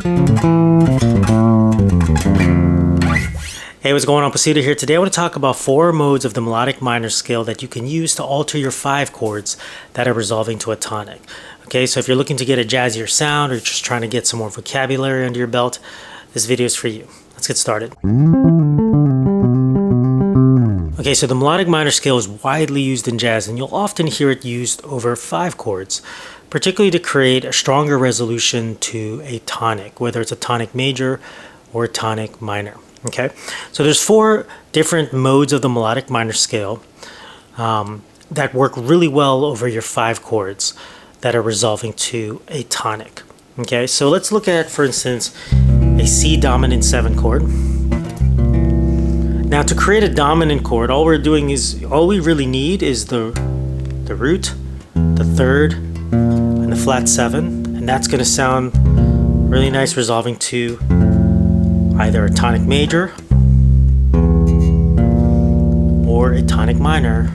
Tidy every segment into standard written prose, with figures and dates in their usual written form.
Hey, what's going on? Placida here. Today I want to talk about 4 modes of the melodic minor scale that you can use to alter your 5 chords that are resolving to a tonic. Okay, so if you're looking to get a jazzier sound or just trying to get some more vocabulary under your belt, this video is for you. Let's get started. Okay, so the melodic minor scale is widely used in jazz, and you'll often hear it used over 5 chords, particularly to create a stronger resolution to a tonic, whether it's a tonic major or a tonic minor. Okay, so there's 4 different modes of the melodic minor scale that work really well over your 5 chords that are resolving to a tonic. Okay, so let's look at, for instance, a C dominant 7 chord. Now, to create a dominant chord, all we really need is the root, the 3rd, and the flat 7, and that's going to sound really nice resolving to either a tonic major or a tonic minor.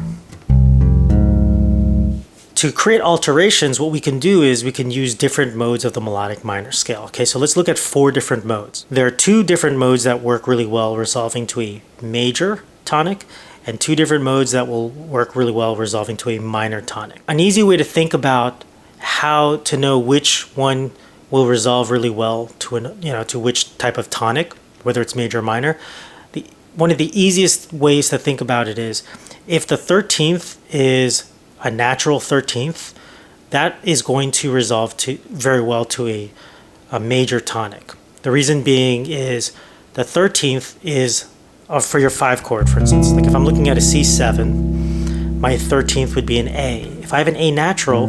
To create alterations, what we can do is we can use different modes of the melodic minor scale. Okay, so let's look at 4 different modes. There are 2 different modes that work really well resolving to a major tonic, and 2 different modes that will work really well resolving to a minor tonic. An easy way to think about how to know which one will resolve really well to which type of tonic, whether it's major or minor. One of the easiest ways to think about it is if the 13th is a natural 13th, that is going to resolve very well to a major tonic. The reason being is the 13th is for your 5 chord, for instance. Like if I'm looking at a C7, my 13th would be an A. If I have an A natural,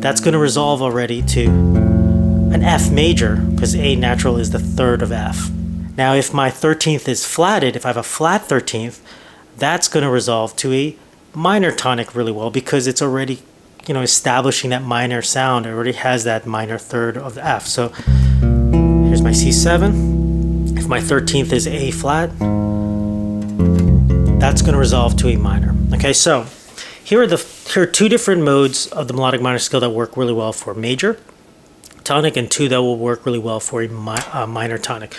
that's going to resolve already to an F major, because A natural is the 3rd of F. Now if my 13th is flatted, if I have a flat 13th, that's going to resolve to a minor tonic really well, because it's already establishing that minor sound. It already has that minor 3rd of F. So here's my C7. If my 13th is A flat, that's going to resolve to a minor. Okay, so here are 2 different modes of the melodic minor scale that work really well for major tonic, and 2 that will work really well for a minor tonic.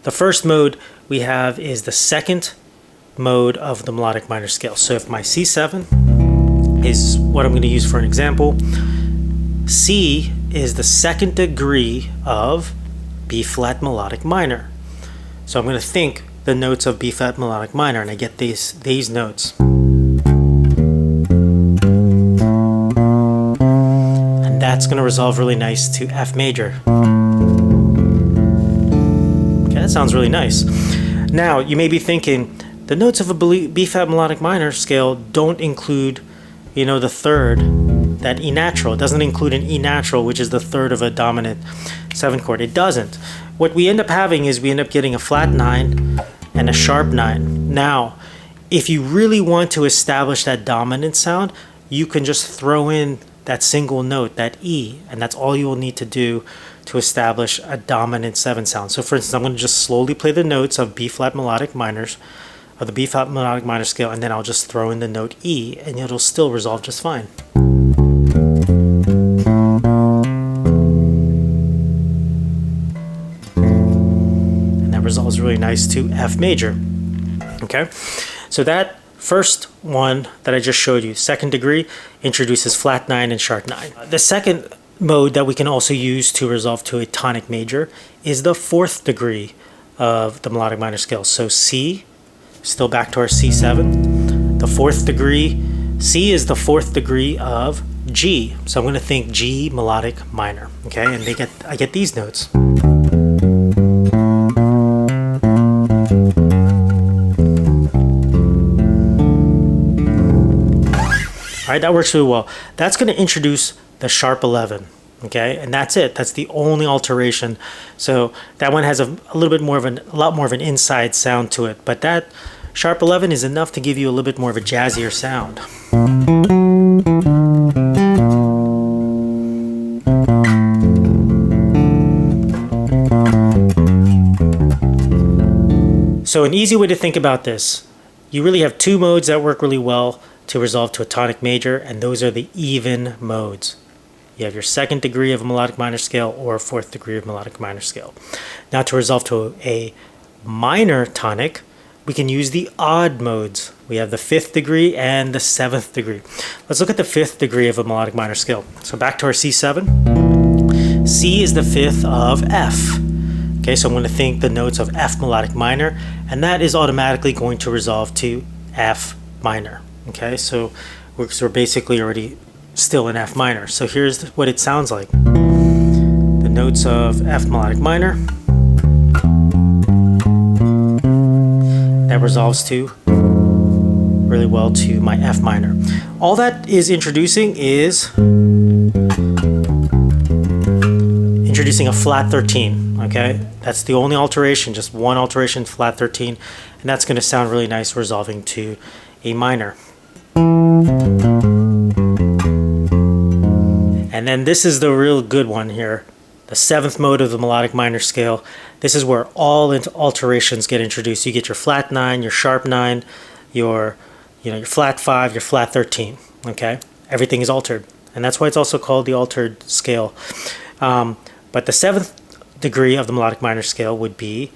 The first mode we have is the 2nd mode of the melodic minor scale. So if my C7 is what I'm going to use for an example, C is the 2nd degree of B flat melodic minor. So I'm going to think the notes of B flat melodic minor, and I get these notes. And that's going to resolve really nice to F major. Okay, that sounds really nice. Now, you may be thinking, the notes of a B flat melodic minor scale don't include, the 3rd, that E natural. It doesn't include an E natural, which is the 3rd of a dominant 7 chord. It doesn't. What we end up having is we end up getting a flat 9 and a sharp 9. Now, if you really want to establish that dominant sound, you can just throw in that single note, that E, and that's all you will need to do to establish a dominant 7 sound. So for instance, I'm going to just slowly play the notes of B flat melodic minors, of the B flat melodic minor scale, and then I'll just throw in the note E, and it'll still resolve just fine. And that resolves really nice to F major. Okay, so that first one that I just showed you, 2nd degree, introduces flat 9 and sharp 9. The second mode that we can also use to resolve to a tonic major is the 4th degree of the melodic minor scale. So C, still back to our C7, the 4th degree, C is the 4th degree of G. So I'm going to think G melodic minor. Okay, and I get these notes. All right, that works really well. That's going to introduce the sharp 11. Okay, and that's it. That's the only alteration. So that one has a lot more of an inside sound to it. But that sharp 11 is enough to give you a little bit more of a jazzier sound. So an easy way to think about this, you really have 2 modes that work really well to resolve to a tonic major, and those are the even modes. You have your second degree of a melodic minor scale or a fourth degree of melodic minor scale. Now to resolve to a minor tonic, we can use the odd modes. We have the fifth degree and the seventh degree. Let's look at the fifth degree of a melodic minor scale. So back to our C7. C is the fifth of F. Okay, so I'm going to think the notes of F melodic minor, and that is automatically going to resolve to F minor. Okay, so we're basically already still in F minor. So here's what it sounds like. The notes of F melodic minor. That resolves to really well to my F minor. All that is introducing a flat 13, okay? That's the only alteration, just one alteration, flat 13, and that's going to sound really nice resolving to a minor. And then this is the real good one here, the seventh mode of the melodic minor scale. This is where all alterations get introduced. You get your flat 9, your sharp 9, your flat 5, your flat 13, okay? Everything is altered, and that's why it's also called the altered scale. But the seventh degree of the melodic minor scale would be,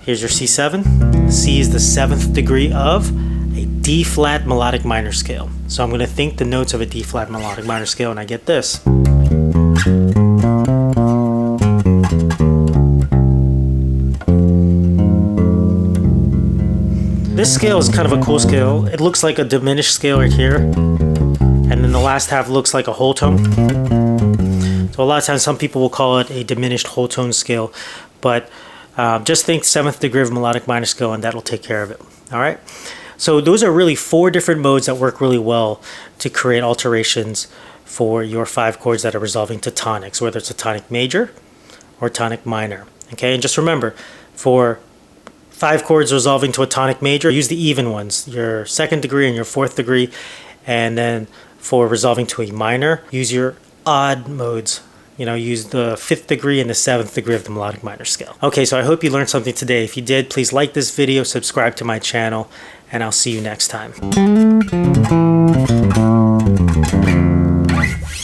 here's your C7. C is the seventh degree of a D flat melodic minor scale. So I'm going to think the notes of a D flat melodic minor scale, and I get this. This scale is kind of a cool scale. It looks like a diminished scale right here, and then the last half looks like a whole tone. So a lot of times some people will call it a diminished whole tone scale, but just think seventh degree of melodic minor scale and that'll take care of it. All right. So those are really four different modes that work really well to create alterations for your 5 chords that are resolving to tonics, whether it's a tonic major or tonic minor. Okay. And just remember, for 5 chords resolving to a tonic major, use the even ones, your second degree and your fourth degree. And then for resolving to a minor, use your odd modes. Use the 5th degree and the 7th degree of the melodic minor scale. Okay, so I hope you learned something today. If you did, please like this video, subscribe to my channel, and I'll see you next time.